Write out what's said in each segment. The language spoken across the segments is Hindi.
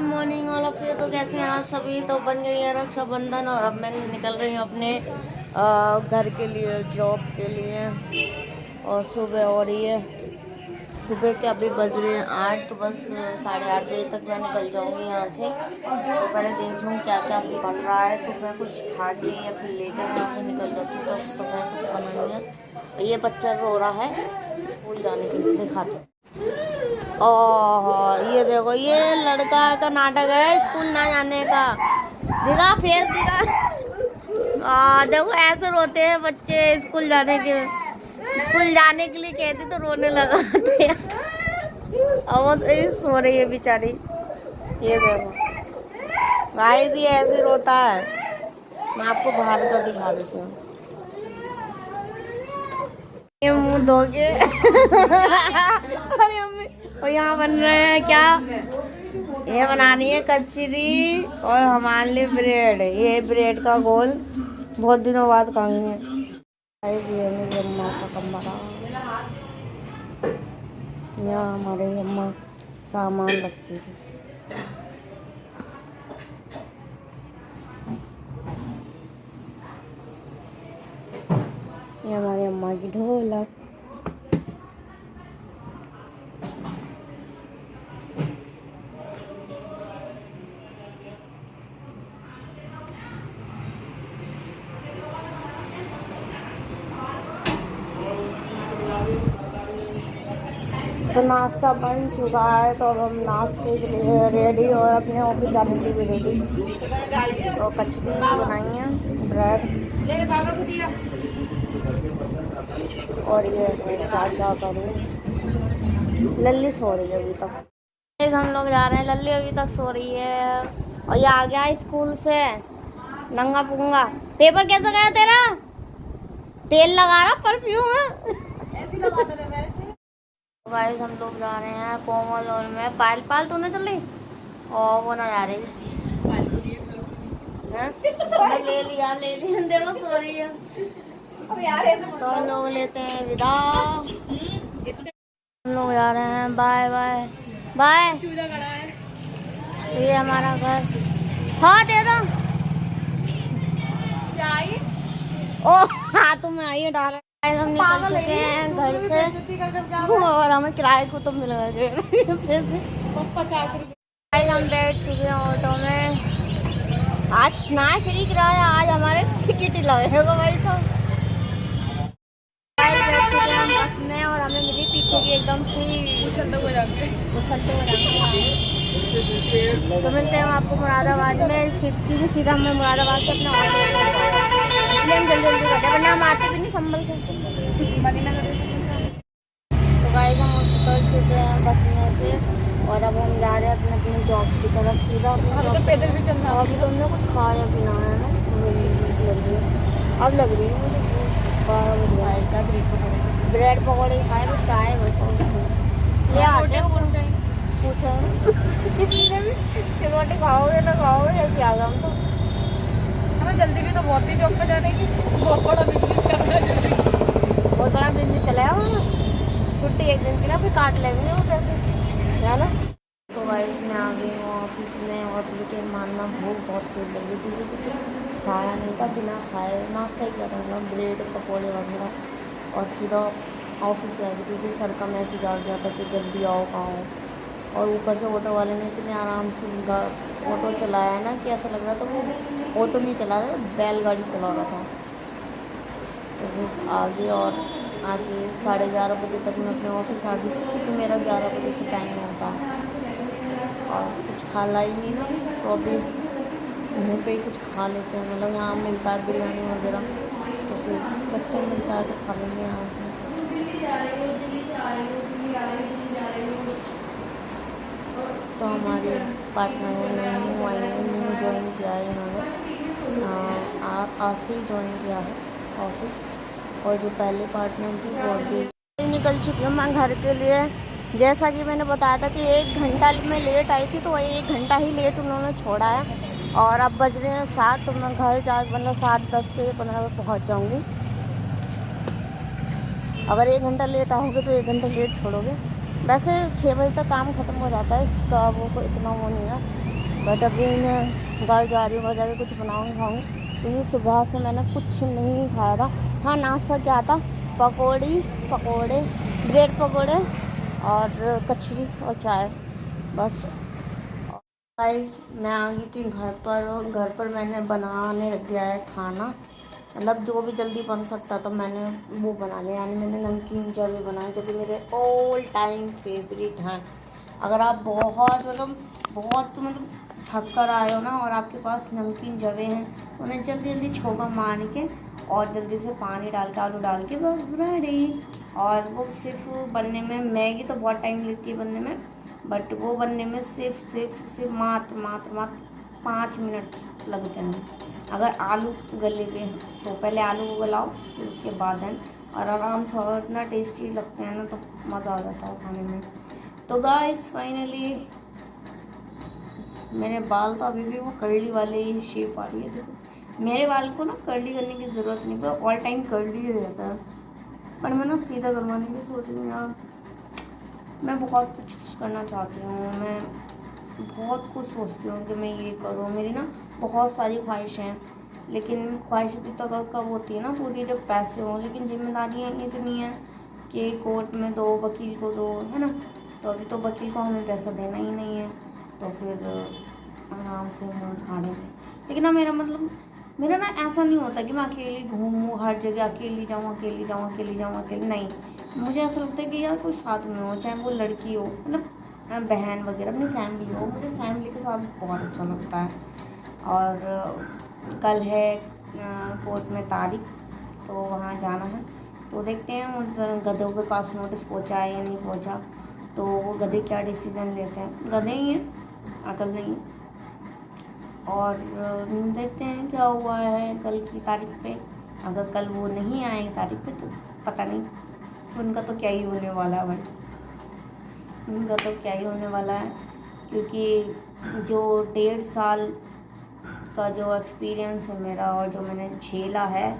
Morning all of you. तो कैसे हैं आप सभी। तो बन गई है रक्षाबंधन और अब मैं निकल रही हूँ अपने घर के लिए, जॉब के लिए। और सुबह हो रही है, सुबह के अभी बज रहे हैं 8, तो बस 8:30 बजे तक मैं निकल जाऊँगी यहाँ से। तो पहले देख लूँ क्या क्या बन रहा है, तो मैं कुछ खा के या फिर लेकर यहाँ से निकल जाती हूँ। तो मैं कुछ बनाऊँगी है। ये बच्चा रो रहा है स्कूल जाने के लिए, दिखाती हूँ। ओह ये देखो, ये लड़का का नाटक है स्कूल ना जाने का। दिखा फेस दिखा। देखो ऐसे रोते हैं बच्चे स्कूल जाने के लिए कहती तो रोने लगा। अब वो सो रही है बेचारी। ये देखो गाइस, ये ऐसे रोता है। मैं आपको बाहर का दिखा देती हूँ। ये मुंह धोके। अरे अम्मी, और यहाँ बन रहे हैं क्या, ये बनानी है कचरी और हमारे लिए ब्रेड। ये ब्रेड का गोल बहुत दिनों बाद खाएंगे। ये मेरी अम्मा का कमरा, यहाँ हमारे अम्मा सामान रखती थी। ये हमारी अम्मा की ढोलक। तो नाश्ता बन चुका है, तो अब हम नाश्ते के लिए रेडी और अपने ऑफिस जाने के लिए रेडी। तो कचरी बनाई है, ब्रेड, और ये चाचा करूँ। लल्ली सो रही है अभी तक। हम लोग जा रहे हैं, लल्ली अभी तक सो रही है। और ये आ गया स्कूल से नंगा पुंगा। पेपर कैसा गया तेरा? तेल लगा रहा, परफ्यूम है ऐसे लगाते रहे वैसे। गाइस हम लोग जा रहे हैं कोमल और मैं। पायल तू ना चल रही, और वो ना जा रही है। ले लिया देखो सो रही है। तो हम लोग लेते हैं विदा। हम लोग जा रहे हैं, बाय बाय बाय। ये हमारा घर। हाँ दे दो। क्या आई? ओ हाथों में आई है डाल। हम निकल चुके हैं घर से और हमें किराए को तो मिल गए 50 रुपये। हम बैठ चुके हैं ऑटो में। आज ना फ्री किराया, आज हमारे टिकट ही लगेगा भाई। तो बैठ चुके हैं हम बस में और हमें मिली पीछे की एकदम से उछलते हुए तो मिलते हैं आपको मुरादाबाद में, क्योंकि सीधा हमें मुरादाबाद से अपना इसलिए हम जल्दी करते हैं, वरना हम आते भी नहीं संभल से। तो गाइस हम उतर चुके हैं बस में से और अब हम जा रहे हैं अपने अपनी जॉब की तरफ सीधा। तो पैदल भी चलना। अभी तो हमने कुछ खाया पीना है ना, अब लग रही है मुझे 12 बजे। ब्रेड पकौड़े खाए तो चाय बस ले आते हैं। पूछा किसी ने भी रोटी खाओगे ना खाओगे, ऐसे आ गए हम। तो हमें जल्दी भी तो बहुत ही जॉब पे जाने की, बहुत बड़ा बिजनेस करना है जल्दी, बहुत बड़ा बिजनेस चलाया हुआ। छुट्टी एक दिन की ना, फिर काट लेंगे वो पैसे, है ना। तो गाइस मैं आ गई हूँ ऑफिस में और लेकिन मानना भूख बहुत तेज लग रही थी, कुछ खाया नहीं था। बिना खाए नाश्ता ही कर रहा, ब्रेड पकौड़े वगैरह, और सीधा ऑफिस से आ गई क्योंकि सर का मैसेज आ गया था कि जल्दी आओ आओ। और ऊपर से ऑटो वाले ने इतने आराम से ऑटो चलाया है ना कि ऐसा लग रहा था वो ऑटो नहीं चला रहा, बैलगाड़ी चला रहा था। तो बस आ गई और आके 11:30 बजे तक मैं अपने ऑफिस आ गई थी, क्योंकि मेरा 11 बजे से टाइम होता और कुछ खाना ही नहीं ना। तो अभी वहीं पे ही कुछ खा लेते हैं, मतलब यहाँ मिलता है बिरयानी वगैरह, तो फिर कच्चा मिलता है तो खा लेंगे यहाँ पे। तो हमारे पार्टनर ने न्यू आई न्यू ज्वाइन किया है इन्होंने, आज से ही ज्वाइन किया है ऑफिस। और जो पहले पार्टनर थी वो भी निकल चुकी हूँ मैं घर के लिए। जैसा कि मैंने बताया था कि 1 घंटा मैं लेट आई थी, तो 1 घंटा ही लेट उन्होंने छोड़ा है। और अब बज रहे हैं 7, तो मैं घर जा मतलब 7:10 पे 15 पे पहुँच जाऊँगी। अगर 1 घंटा लेट आओगे तो 1 घंटा लेट छोड़ोगे। वैसे 6 बजे तक काम ख़त्म हो जाता है, इसका वो को इतना वो नहीं है। बट अभी मैं घर जा रही हूँ, घर जाके कुछ बनाऊँगी खाऊँगी, क्योंकि सुबह से मैंने कुछ नहीं खाया था। हाँ, नाश्ता क्या था, पकौड़े, ब्रेड पकौड़े और कचरी और चाय, बस। गाइस मैं आ गई थी घर पर, और घर पर मैंने बनाने रख दिया है खाना, मतलब जो भी जल्दी बन सकता था मैंने वो बना लिया। यानी मैंने नमकीन जवे बनाए, जो कि मेरे ऑल टाइम फेवरेट हैं। अगर आप बहुत थक कर आए हो ना, और आपके पास नमकीन जवे हैं, उन्हें जल्दी जल्दी छोका मार के और जल्दी से पानी डाल के, आलू डाल के, बस रेडी। और वो सिर्फ बनने में, मैगी तो बहुत टाइम लेती है बनने में, बट वो बनने में सिर्फ मात्र 5 मिनट लगते हैं। अगर आलू गले हुए हैं तो पहले आलू को गलाओ, फिर उसके बाद है, और आराम से, और इतना टेस्टी लगते हैं ना, तो मज़ा आ जाता है खाने में। तो गाइस फाइनली मेरे बाल तो अभी भी वो कर्ली वाले ही शेप आ रही है। देखो मेरे बाल को ना कर्ली करने की ज़रूरत नहीं, पर ऑल टाइम कर्ली ही रहता है, पर मैं ना सीधा करवाने की सोच रही हूँ यार। मैं बहुत कुछ करना चाहती हूँ, मैं बहुत कुछ सोचती हूँ कि मैं ये करूँ, मेरी ना बहुत सारी ख्वाहिशें हैं, लेकिन ख्वाहिशें भी तो कब होती है ना पूरी, जब पैसे हों। लेकिन जिम्मेदारियाँ इतनी हैं कि कोर्ट में दो, वकील को दो, है ना। तो अभी तो वकील को हमें पैसा देना ही नहीं है, तो फिर आराम से हम उठा देंगे। लेकिन ना मेरा ना ऐसा नहीं होता कि मैं अकेली घूमूँ हर जगह, अकेली जाऊँ, अकेली नहीं। मुझे ऐसा लगता है कि यार कोई साथ में हो, चाहे वो लड़की हो, मतलब बहन वगैरह, अपनी फैमिली हो। मुझे फैमिली के साथ बहुत अच्छा लगता है। और कल है कोर्ट में तारीख, तो वहाँ जाना है, तो देखते हैं उन गधों के पास नोटिस पहुँचा है या नहीं पहुँचा, तो वो गधे क्या डिसीजन लेते हैं। गधे ही हैं, अकल नहीं है। और देखते हैं क्या हुआ है कल की तारीख पे। अगर कल वो नहीं आए तारीख पे तो पता नहीं उनका तो क्या ही होने वाला है भाई, उनका तो क्या ही होने वाला है। क्योंकि जो 1.5 साल का जो एक्सपीरियंस है मेरा, और जो मैंने झेला है,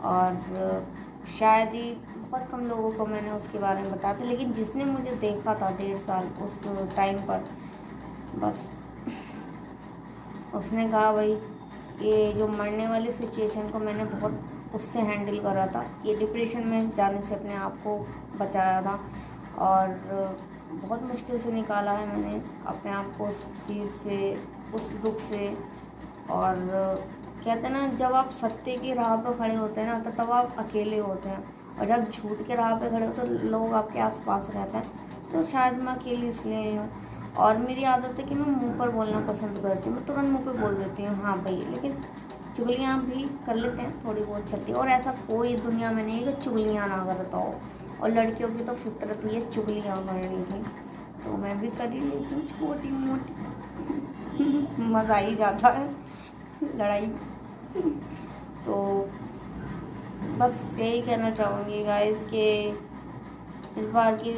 और शायद ही बहुत कम लोगों को मैंने उसके बारे में बताया था, लेकिन जिसने मुझे देखा था 1.5 साल उस टाइम पर, बस उसने कहा भाई ये जो मरने वाली सिचुएशन को मैंने बहुत उससे हैंडल करा था, ये डिप्रेशन में जाने से अपने आप को बचाया था, और बहुत मुश्किल से निकाला है मैंने अपने आप को उस चीज़ से, उस दुख से। और कहते हैं ना, जब आप सत्य की राह पर खड़े होते हैं ना, तो तब आप अकेले होते हैं, और जब झूठ के राह पर खड़े होते हैं तो लोग आपके आसपास रहते हैं। तो शायद मैं अकेली इसलिए हूँ। और मेरी आदत है कि मैं मुंह पर बोलना पसंद करती हूँ, मैं तुरंत मुंह पे बोल देती हूँ हाँ भाई, लेकिन चुगलियाँ भी कर लेते हैं, थोड़ी बहुत चलती है। और ऐसा कोई दुनिया में नहीं है कि चुगलियाँ ना करता हो, और लड़कियों की तो फितरत ही है चुगलियाँ करने की, तो मैं भी कर ही लेती हूँ छोटी मोटी मज़ा ही जाता है लड़ाई। तो बस यही कहना चाहूँगी गाइस कि इस बार की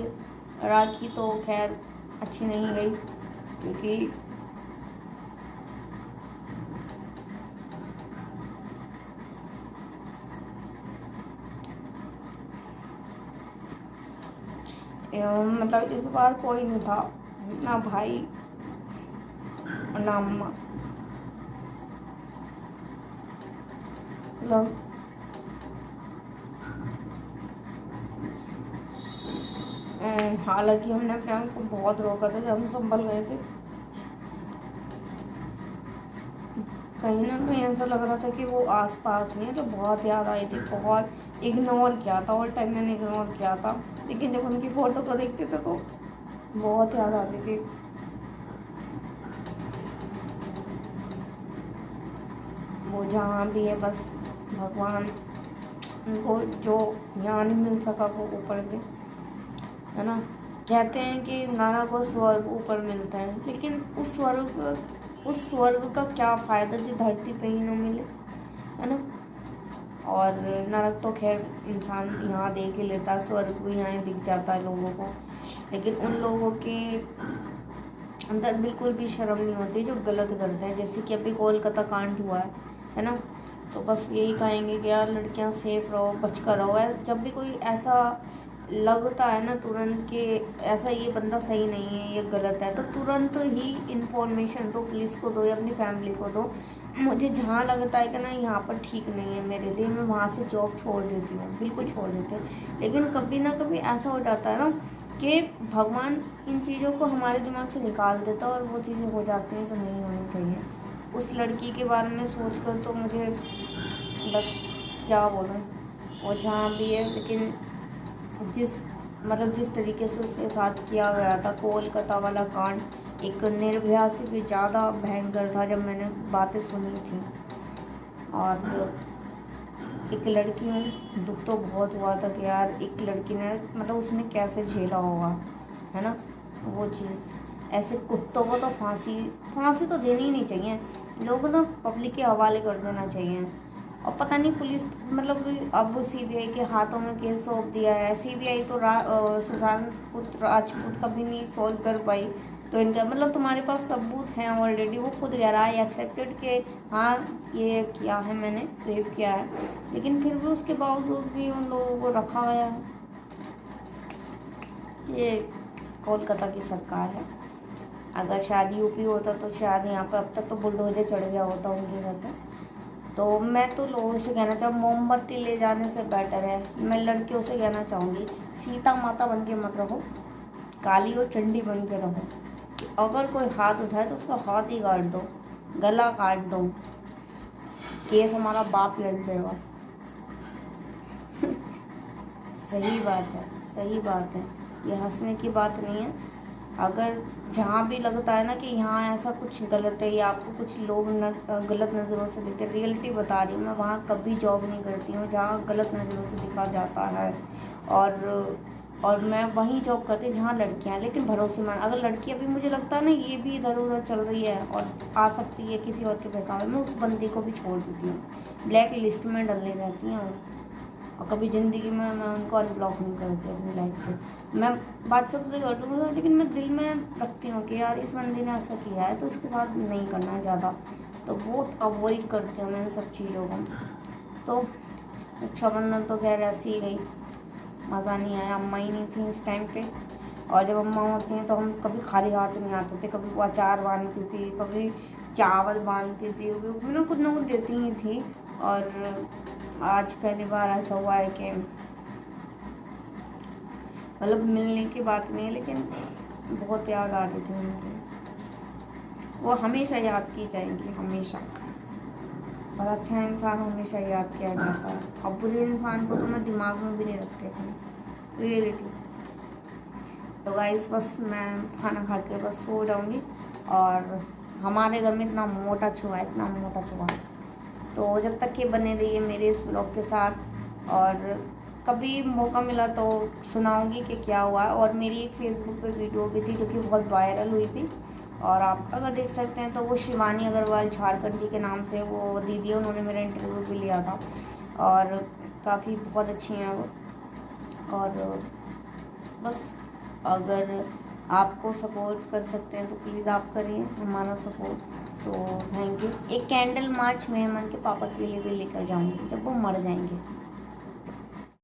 राखी तो खैर अच्छी नहीं गई, क्योंकि मतलब इस बार कोई नहीं था, ना भाई और ना अम्मा। मतलब हालांकि हमने अपने आप को बहुत रोका था जब हम संभल गए थे। कहीं ना कहीं ऐसा लग रहा था कि वो आसपास नहीं है, तो बहुत याद आई थी, बहुत इग्नोर किया था, और टाइम मैंने इग्नोर किया था, लेकिन जब उनकी फ़ोटो को देखते थे तो बहुत याद आती थी। वो जहाँ भी है बस भगवान उनको जो ज्ञान मिल सका वो ऊपर दे, है ना। कहते हैं कि नाना को स्वर्ग ऊपर मिलता है, लेकिन उस स्वर्ग का क्या फ़ायदा जो धरती पे ही ना मिले, है ना। और नरक तो खैर इंसान यहाँ देख ही लेता है, स्वर्ग भी यहाँ दिख जाता है लोगों को, लेकिन उन लोगों के अंदर बिल्कुल भी शर्म नहीं होती जो गलत करते हैं, जैसे कि अभी कोलकाता कांड हुआ है ना। तो बस यही कहेंगे कि यार लड़कियाँ सेफ रहो, बच कर रहो। जब भी कोई ऐसा लगता है ना तुरंत कि ऐसा ये बंदा सही नहीं है, ये गलत है, तो तुरंत ही इन्फॉर्मेशन दो, पुलिस को दो या अपनी फैमिली को दो। मुझे जहाँ लगता है कि ना यहाँ पर ठीक नहीं है मेरे लिए, मैं वहाँ से जॉब छोड़ देती हूँ, बिल्कुल छोड़ देती हूँ। लेकिन कभी ना कभी ऐसा हो जाता है ना कि भगवान इन चीज़ों को हमारे दिमाग से निकाल देता है और वो चीज़ें हो जाती हैं जो नहीं होनी चाहिए। उस लड़की के बारे में सोच कर तो मुझे बस क्या बोलूँ, वो जहाँ भी है, लेकिन जिस तरीके से उसके साथ किया गया था, कोलकाता वाला कांड एक निर्भया से भी ज़्यादा भयंकर था जब मैंने बातें सुनी थी। और एक लड़की में दुख तो बहुत हुआ था कि यार एक लड़की ने उसने कैसे झेला होगा, है ना वो चीज़। ऐसे कुत्तों को तो फांसी तो देनी ही नहीं चाहिए, लोगों को पब्लिक के हवाले कर देना चाहिए। और पता नहीं पुलिस अब सीबीआई के हाथों में केस सौंप दिया है। सीबीआई तो सुशांत राजपूत कभी नहीं सॉल्व कर पाई, तो इनका तुम्हारे पास सबूत हैं ऑलरेडी। वो खुद कह रहा है एक्सेप्टेड के हाँ ये किया है, मैंने रेप किया है, लेकिन फिर भी उसके बावजूद भी उन लोगों को रखा गया है। ये कोलकाता की सरकार है। अगर शायद यूपी होता तो शायद यहाँ पर अब तक तो बुलडोजर चढ़ गया होता उनके घर पे। तो मैं तो लोगों से कहना चाहूँ, मोमबत्ती ले जाने से बेटर है, मैं लड़कियों से कहना चाहूँगी सीता माता बन के मत रहो, काली और चंडी बन के रहो। अगर कोई हाथ उठाए तो उसका हाथ ही काट दो, गला काट दो, केस हमारा बाप लड़ देगा। सही बात है, सही बात है, ये हंसने की बात नहीं है। अगर जहाँ भी लगता है ना कि यहाँ ऐसा कुछ गलत है या आपको कुछ लोग गलत नज़रों से देखते, रियलिटी बता रही हूँ मैं, वहाँ कभी जॉब नहीं करती हूँ जहाँ गलत नज़रों से दिखा जाता है। और मैं वहीं जॉब करती हूँ जहाँ लड़कियाँ, लेकिन भरोसेमंद। अगर लड़की अभी मुझे लगता है ना ये भी इधर उधर चल रही है और आ सकती है किसी और के बहकावे में, उस बंदे को भी छोड़ देती हूँ, ब्लैक लिस्ट में डलने रहती हैं। और कभी ज़िंदगी में मैं उनको अनब्लॉक नहीं करती अपनी लाइफ से। मैं व्हाट्सएप से कर दूँगा, लेकिन मैं दिल में रखती हूँ कि यार इस बंदे ने ऐसा किया है तो इसके साथ नहीं करना है ज़्यादा, तो बहुत अवॉइड करती हूँ मैं सब चीज़ों को। तो रक्षाबंधन तो खैर ऐसी ही गई, मज़ा नहीं आया, अम्मा ही नहीं थी इस टाइम पे। और जब अम्मा होती हैं तो हम कभी खाली हाथ नहीं आते थे, कभी वो अचार बांधती थी, कभी चावल बांधती थी, कुछ ना कुछ देती ही थी। और आज पहली बार ऐसा हुआ है कि मिलने की बात नहीं है, लेकिन बहुत याद आ रही थी मुझे। वो हमेशा याद की जाएंगी, हमेशा। और अच्छा इंसान हमेशा याद किया जाता है, और बुरे इंसान को तो मैं दिमाग में भी नहीं रखती थी, रियलिटी। तो गाइस बस मैं खाना खा के बस सो जाऊँगी। और हमारे घर में इतना मोटा छुआ है, इतना मोटा छुआ है, तो जब तक ये बने रहिए मेरे इस ब्लॉग के साथ। और कभी मौका मिला तो सुनाऊंगी कि क्या हुआ। और मेरी एक फेसबुक पे वीडियो भी थी जो कि बहुत वायरल हुई थी, और आप अगर देख सकते हैं तो वो शिवानी अग्रवाल झारखंडी के नाम से वो दीदी है, उन्होंने मेरा इंटरव्यू भी लिया था, और काफ़ी बहुत अच्छी हैं वो। और बस अगर आपको सपोर्ट कर सकते हैं तो प्लीज़ आप करिए हमारा सपोर्ट। तो थैंक यू। एक कैंडल मार्च मैं हेमंत के पापा के लिए भी लेकर जाऊंगी जब वो मर जाएंगे।